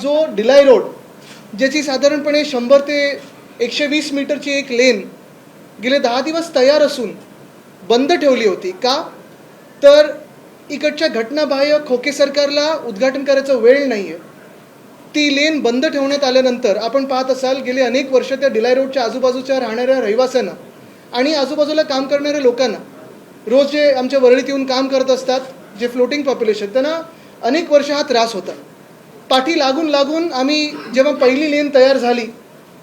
जो डिलाई रोड, ज्याची साधारणपणे 100 ते 120 मीटरची एक लेन गेले 10 दिवस तयार असून बंद ठेवली होती का? तर इकडच्या घटनाबाह्य खोके सरकारला उद्घाटन करायचा वेळ नाही आहे. ती लेन बंद ठेवण्यात आल्यानंतर आपण पाहत असाल गेले अनेक वर्ष त्या डिलाई रोडच्या आजूबाजूच्या राहणाऱ्या रहिवाशांना आणि आजूबाजूला काम करणाऱ्या लोकांना, रोज जे आमच्या वरळीत येऊन काम करत असतात, जे फ्लोटिंग पॉप्युलेशन, त्यांना अनेक वर्ष हा त्रास होता. पाठी लागून लागून आम्ही जेव्हा पहिली लेन तयार झाली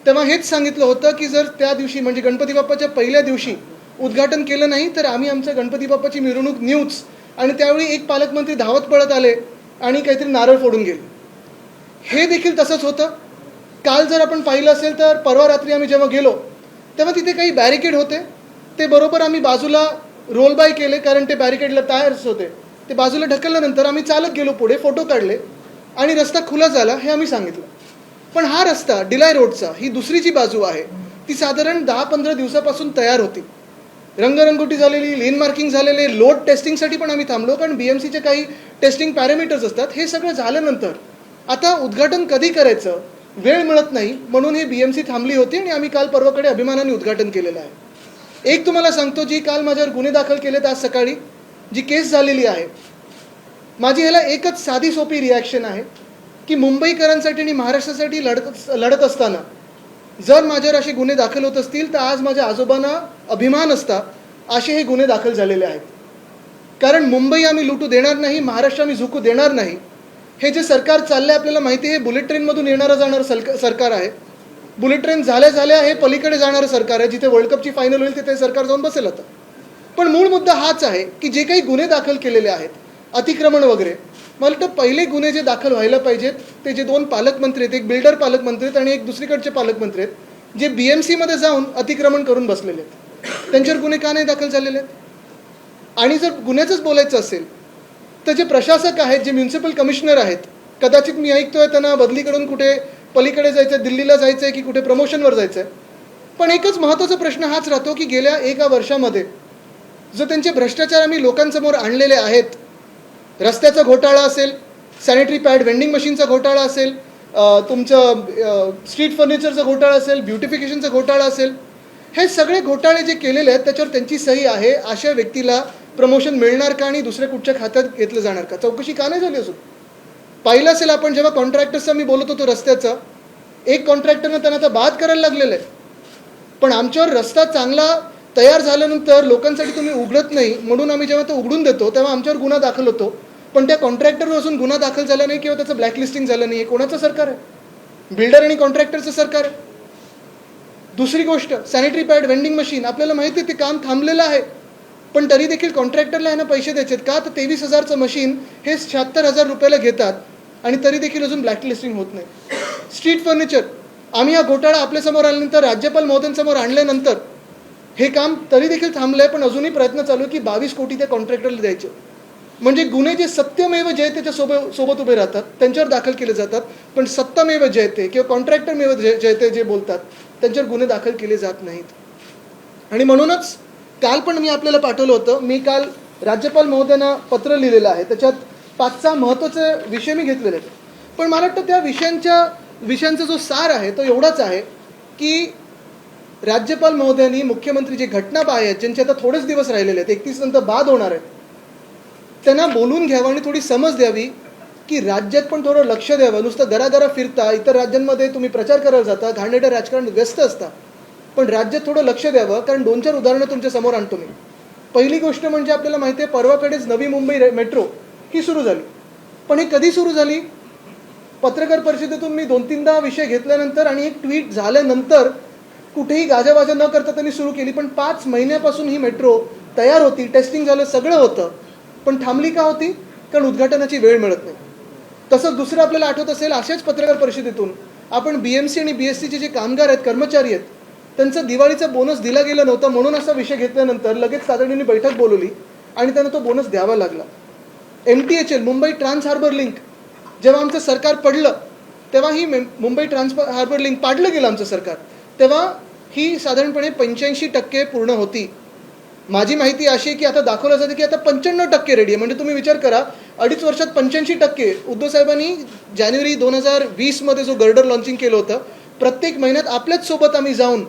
तेव्हा हेच सांगितलं होतं की जर त्या दिवशी म्हणजे गणपती बाप्पाच्या पहिल्या दिवशी उद्घाटन केलं नाही तर आम्ही आमच्या गणपती बाप्पाची मिरवणूक नेऊच. आणि त्यावेळी एक पालकमंत्री धावत पळत आले आणि काहीतरी नारळ फोडून गेले. हे देखील तसंच होतं. काल जर आपण पाहिलं असेल तर परवा रात्री आम्ही जेव्हा गेलो तेव्हा तिथे काही बॅरिकेड होते, ते बरोबर आम्ही बाजूला रोल बाय केले कारण ते बॅरिकेडला टायर्स होते. ते बाजूला ढकलल्यानंतर आम्ही चालत गेलो पुढे, फोटो काढले आणि रस्ता खुला झाला हे आम्ही सांगितलं. पण हा रस्ता डिलाई रोडचा, ही दुसरी जी बाजू आहे ती साधारण 10-15 दिवसापासून तयार होती. रंगरंगोटी झालेली, लेन मार्किंग झालेले, लोड टेस्टिंगसाठी पण आम्ही थांबलो कारण BMCचे काही टेस्टिंग पॅरामीटर्स असतात. हे सगळं झाल्यानंतर आता उद्घाटन कधी करायचं, वेळ मिळत नाही म्हणून हे BMC थांबली होती आणि आम्ही काल परवाकडे अभिमानाने उद्घाटन केलेलं आहे. एक तुम्हाला सांगतो, जी काल माझ्यावर गुन्हे दाखल केलेत आज सकाळी, जी केस झालेली आहे, माझी ह्याला एकच साधी सोपी रिॲक्शन आहे की मुंबईकरांसाठी आणि महाराष्ट्रासाठी लढत असताना जर माझ्यावर असे गुन्हे दाखल होत असतील तर आज माझ्या आजोबांना अभिमान असता असे हे गुन्हे दाखल झालेले आहेत. कारण मुंबई आम्ही लुटू देणार नाही, महाराष्ट्र आम्ही झुकू देणार नाही. हे जे सरकार चाललं आहे आपल्याला माहिती आहे, हे बुलेट ट्रेनमधून येणारं जाणारं सरकार आहे. बुलेट ट्रेन झाल्या हे पलीकडे जाणारं सरकार आहे. जिथे वर्ल्ड कपची फायनल होईल तिथे सरकार जाऊन बसेल आता. पण मूळ मुद्दा हाच आहे की जे काही गुन्हे दाखल केलेले आहेत, अतिक्रमण वगैरे, मला वाटतं पहिले गुन्हे जे दाखल व्हायला पाहिजेत ते जे 2 पालकमंत्री आहेत, एक बिल्डर पालकमंत्री आहेत आणि एक दुसरीकडचे पालकमंत्री आहेत, जे BMCमध्ये जाऊन अतिक्रमण करून बसलेले आहेत, त्यांच्यावर गुन्हे का नाही दाखल झालेले आहेत? आणि जर गुन्ह्याचंच बोलायचं असेल तर जे प्रशासक आहेत, जे म्युन्सिपल कमिशनर आहेत, कदाचित मी ऐकतोय त्यांना बदलीकडून कुठे पलीकडे जायचं आहे, दिल्लीला जायचं आहे की कुठे प्रमोशनवर जायचं आहे. पण एकच महत्त्वाचा प्रश्न हाच राहतो की गेल्या 1 वर्षामध्ये जो त्यांचे भ्रष्टाचार आम्ही लोकांसमोर आणलेले आहेत, रस्त्याचा घोटाळा असेल, सॅनिटरी पॅड वेंडिंग मशीनचा घोटाळा असेल, तुमचं स्ट्रीट फर्निचरचा घोटाळा असेल, ब्युटिफिकेशनचा घोटाळा असेल, हे सगळे घोटाळे जे केलेले आहेत त्याच्यावर त्यांची सही आहे. अशा व्यक्तीला प्रमोशन मिळणार का आणि दुसऱ्या कुठच्या खात्यात घेतलं जाणार का? चौकशी का नाही झाली असून? पाहिलं असेल आपण जेव्हा कॉन्ट्रॅक्टर्सचा मी बोलत होतो रस्त्याचा, एक कॉन्ट्रॅक्टरनं त्यांना आता बाद करायला लागलेलं आहे. पण आमच्यावर रस्ता चांगला तयार झाल्यानंतर लोकांसाठी तुम्ही उघडत नाही म्हणून आम्ही जेव्हा तो उघडून देतो तेव्हा आमच्यावर गुन्हा दाखल होतो. पण त्या कॉन्ट्रॅक्टरवर अजून गुन्हा दाखल झाला नाही किंवा त्याचं ब्लॅकलिस्टिंग झालं नाही. हे कोणाचं सरकार आहे? बिल्डर आणि कॉन्ट्रॅक्टरचं सरकार आहे. दुसरी गोष्ट, सॅनिटरी पॅड वेंडिंग मशीन, आपल्याला माहिती आहे ते काम थांबलेलं आहे, पण तरी देखील कॉन्ट्रॅक्टरला ह्यांना पैसे द्यायचे आहेत का? तर 23,000चं मशीन हे 76,000 रुपयाला घेतात आणि तरी देखील अजून ब्लॅकलिस्टिंग होत नाही. स्ट्रीट फर्निचर, आम्ही हा घोटाळा आपल्यासमोर आल्यानंतर, राज्यपाल महोदयांसमोर आणल्यानंतर हे काम तरी देखील थांबलं आहे, पण अजूनही प्रयत्न चालू आहे की 22 कोटी त्या कॉन्ट्रॅक्टरला द्यायचे. म्हणजे गुन्हे जे सत्यमेव जयतेच्या सोबत उभे राहतात त्यांच्यावर दाखल केले जातात, पण सत्तामेव जयते किंवा कॉन्ट्रॅक्टरमेव जयते जे बोलतात त्यांच्यावर गुन्हे दाखल केले जात नाहीत. आणि म्हणूनच काल पण मी आपल्याला पाठवलं होतं, मी काल राज्यपाल महोदयांना पत्र लिहिलेलं आहे, त्याच्यात 5-6 महत्त्वाचे विषय मी घेतलेले आहेत. पण मला वाटतं त्या विषयांचा जो सार आहे तो एवढाच आहे की राज्यपाल महोदयांनी मुख्यमंत्री जे घटनाबाह्य आहेत, ज्यांचे आता थोडेच दिवस राहिलेले आहेत, 31 नंतर बाद होणार आहेत, त्यांना बोलून घ्यावं आणि थोडी समज द्यावी की राज्यात पण थोडं लक्ष द्यावं. नुसतं दरादरा फिरता, इतर राज्यांमध्ये तुम्ही प्रचार करायला जाता, घाणेरडं राजकारण व्यस्त असता, पण राज्यात थोडं लक्ष द्यावं. कारण 2-4 उदाहरणं तुमच्या समोर आणतो मी. पहिली गोष्ट म्हणजे आपल्याला माहिती आहे परवाकडेच नवी मुंबई मेट्रो ही सुरू झाली. पण हे कधी सुरू झाली? पत्रकार परिषदेतून मी 2-3दा विषय घेतल्यानंतर आणि एक ट्विट झाल्यानंतर कुठेही गाजावाजा न करता त्यांनी सुरू केली. पण 5 महिन्यापासून ही मेट्रो तयार होती, टेस्टिंग झालं, सगळं होतं, पण थांबली का होती? कारण उद्घाटनाची वेळ मिळत नाही. तसंच दुसरं आपल्याला आठवत असेल, अशाच पत्रकार परिषदेतून आपण BMC आणि BSCचे जे कामगार आहेत, कर्मचारी आहेत, त्यांचा दिवाळीचा बोनस दिला गेला नव्हता म्हणून असा विषय घेतल्यानंतर लगेच तातडीने बैठक बोलवली आणि त्यांना तो बोनस द्यावा लागला. MTHL Mumbai Trans Harbour Link, जेव्हा आमचं सरकार पडलं तेव्हा ही मुंबई ट्रान्स हार्बर लिंक पाडलं गेलं आमचं सरकार, तेव्हा ही साधारणपणे 85% पूर्ण होती. माझी माहिती अशी आहे की आता दाखवलं जातं की आता 95% रेडी आहे. म्हणजे तुम्ही विचार करा, 2.5 वर्षात 85%. उद्धव साहेबांनी जानेवारी 2020मध्ये जो गर्डर लॉन्चिंग केलं होतं, प्रत्येक महिन्यात आपल्याच सोबत आम्ही जाऊन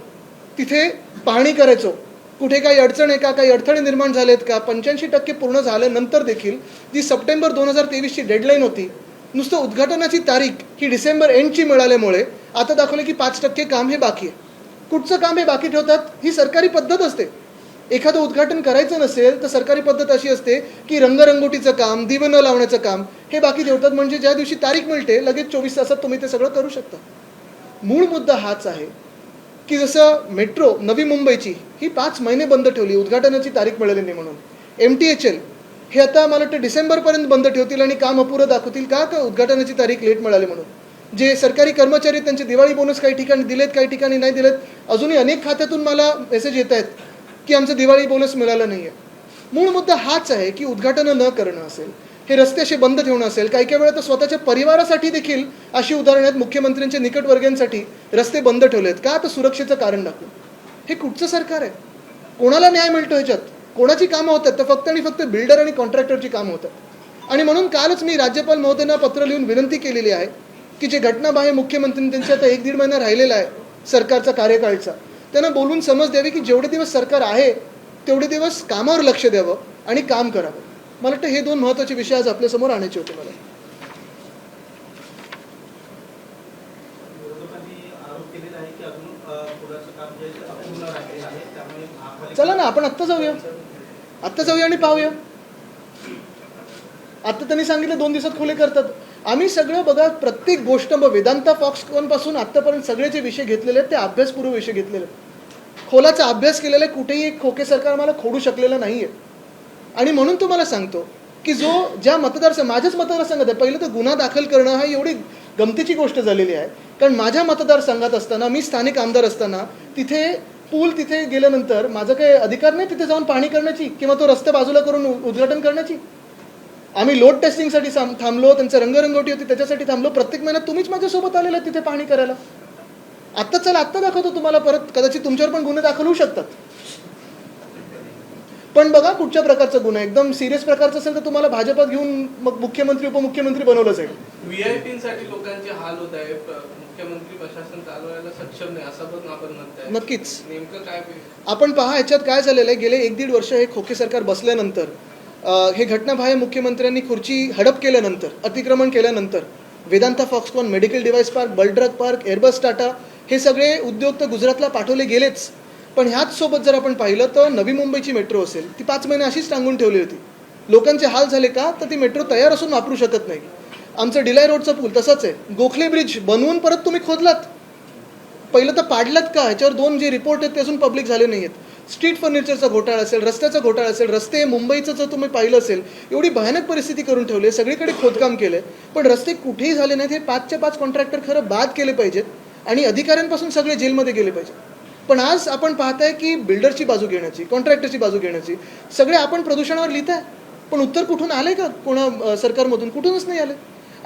तिथे पाहणी करायचो. कुठे काही अडचण आहे का, काही अडथळे निर्माण झालेत का. 85% पूर्ण झाल्यानंतर देखील जी सप्टेंबर 2023ची डेडलाईन होती, नुसतं उद्घाटनाची तारीख ही डिसेंबर एंडची मिळाल्यामुळे आता दाखवलं की 5% काम हे बाकी आहे. कुठचं काम हे बाकी ठेवतात? ही सरकारी पद्धत असते. एखादं उद्घाटन करायचं नसेल तर सरकारी पद्धत अशी असते की रंगरंगोटीचं काम, दिवे न लावण्याचं काम हे बाकी ठेवतात. म्हणजे ज्या दिवशी तारीख मिळते लगेच 24 तासात तुम्ही ते सगळं करू शकता. मूळ मुद्दा हाच आहे की जसं मेट्रो नवी मुंबईची ही 5 महिने बंद ठेवली, उद्घाटनाची तारीख मिळाली नाही म्हणून. MTHL हे आता मला वाटतं डिसेंबरपर्यंत बंद ठेवतील आणि काम अपुरं दाखवतील का उद्घाटनाची तारीख लेट मिळाली म्हणून. जे सरकारी कर्मचारी त्यांचे दिवाळी बोनस काही ठिकाणी दिलेत, काही ठिकाणी नाही दिलेत. अजूनही अनेक खात्यातून मला मेसेज येत आहेत की आमचं दिवाळी बोनस मिळालं नाही आहे. मूळ मुद्दा हाच आहे की उद्घाटनं न करणं असेल, हे रस्ते असे बंद ठेवणं असेल. काही काही वेळा तर स्वतःच्या परिवारासाठी देखील अशी उदाहरणं आहेत, मुख्यमंत्र्यांच्या निकटवर्गीयांसाठी रस्ते बंद ठेवलेत का, तर सुरक्षेचं कारण दाखवून. हे कुठचं सरकार आहे? कोणाला न्याय मिळतो ह्याच्यात? कोणाची कामं होतात? तर फक्त आणि फक्त बिल्डर आणि कॉन्ट्रॅक्टरची कामं होतात. आणि म्हणून कालच मी राज्यपाल महोदयांना पत्र लिहून विनंती केलेली आहे की जे घटनाबाह्य मुख्यमंत्री त्यांचे आता 1-1.5 महिना राहिलेला आहे सरकारचा कार्यकाळचा, त्यांना बोलून समज द्यावी की जेवढे दिवस सरकार आहे तेवढे दिवस कामावर लक्ष द्यावं आणि काम करावं. मला वाटतं हे 2 महत्त्वाचे विषय आज आपल्यासमोर आणायचे होते मला. चला ना, आपण आत्ता जाऊया आणि पाहूया. आत्ता त्यांनी सांगितलं 2 दिवसात खुले करतात. आम्ही सगळं बघा, प्रत्येक गोष्ट वेदांता फॉक्सकॉनपासून आत्तापर्यंत सगळे जे विषय घेतलेले आहेत ते अभ्यासपूर्व विषय घेतलेले आहेत. खोलाचा अभ्यास केलेला आहे. कुठेही एक खोके सरकार मला खोडू शकलेलं नाही आहे. आणि म्हणून तुम्हाला सांगतो की ज्या माझ्याच मतदारसंघात आहे, पहिलं तर गुन्हा दाखल करणं हा एवढी गमतीची गोष्ट झालेली आहे. कारण माझ्या मतदारसंघात असताना, मी स्थानिक आमदार असताना, तिथे पूल तिथे गेल्यानंतर माझा काही अधिकार नाही तिथे जाऊन पाहणी करण्याची किंवा तो रस्ता बाजूला करून उद्घाटन करण्याची. आम्ही लोड टेस्टिंगसाठी थांबलो, त्यांचं रंगरंगोटी होती त्याच्यासाठी थांबलो. प्रत्येक महिन्यात तुम्हीच माझ्यासोबत आलेला तिथे पाहणी करायला. आत्ता दाखवतो तुम्हाला परत. कदाचित तुमच्यावर पण गुन्हे दाखल होऊ शकतात. पण बघा कुठच्या प्रकारचा गुन्हा, एकदम सिरियस प्रकारचा असेल तर तुम्हाला भाजपात घेऊन मग मुख्यमंत्री उपमुख्यमंत्री बनवलं जाईल. व्हीआयपींसाठी लोकांचे हाल होत आहे. मुख्यमंत्री प्रशासन चालवायला सक्षम नाही असं पण आपण म्हणताय. नक्कीच. नेमकं काय आपण पहा, ह्याच्यात काय झालेलं आहे, गेले 1-1.5 वर्ष हे खोके सरकार बसल्यानंतर, हे घटनाबाह्य मुख्यमंत्र्यांनी खुर्ची हडप केल्यानंतर, अतिक्रमण केल्यानंतर, Vedanta Foxconn, medical device park, bulk drug park, Airbus Tata हे सगळे उद्योग तर गुजरातला पाठवले गेलेच. पण ह्याच सोबत जर आपण पाहिलं तर नवी मुंबईची मेट्रो असेल, ती 5 महिने अशीच टांगून ठेवली होती. लोकांचे हाल झाले का, तर ती मेट्रो तयार असून वापरू शकत नाही. आमचं डिलाय रोडचा पूल तसाच आहे. गोखले ब्रिज बनवून परत तुम्ही खोदलात, पहिलं तर पाडलात का? ह्याच्यावर 2 जे रिपोर्ट आहेत ते अजून पब्लिक झाले नाही आहेत. स्ट्रीट फर्निचरचा घोटाळा असेल, रस्त्याचा घोटाळा असेल, रस्ते मुंबईचं जर तुम्ही पाहिलं असेल, एवढी भयानक परिस्थिती करून ठेवली आहे. सगळीकडे खोदकाम केलं आहे, पण रस्ते कुठेही झाले नाहीत. हे 5च्या 5 कॉन्ट्रॅक्टर खरं बाद केले पाहिजेत आणि अधिकाऱ्यांपासून सगळे जेलमध्ये गेले पाहिजेत. पण आज आपण पाहताय की बिल्डरची बाजू घेण्याची, कॉन्ट्रॅक्टरची बाजू घेण्याची, सगळे आपण प्रदूषणावर लिहिताय. पण उत्तर कुठून आले का? कोणा सरकारमधून? कुठूनच नाही आले.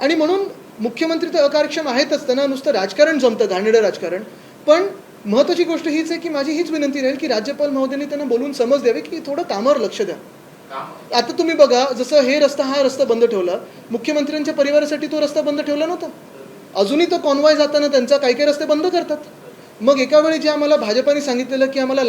आणि म्हणून मुख्यमंत्री तर अकार्यक्षम आहेतच, त्यांना नुसतं राजकारण जमतं, घाणेरडं राजकारण. पण महत्त्वाची गोष्ट हीच आहे की माझी हीच विनंती राहील की राज्यपाल महोदयांनी त्यांना बोलून समज द्यावी की थोडं कामावर लक्ष द्या. आता तुम्ही बघा, जसं हा रस्ता बंद ठेवला, मुख्यमंत्र्यांच्या परिवारासाठी तो रस्ता बंद ठेवला नव्हता. अजूनही तो कॉन्वॉय जाताना त्यांचा काही काही रस्ते बंद करतात. मग एका वेळी जे आम्हाला भाजपाने सांगितलेलं की आम्हाला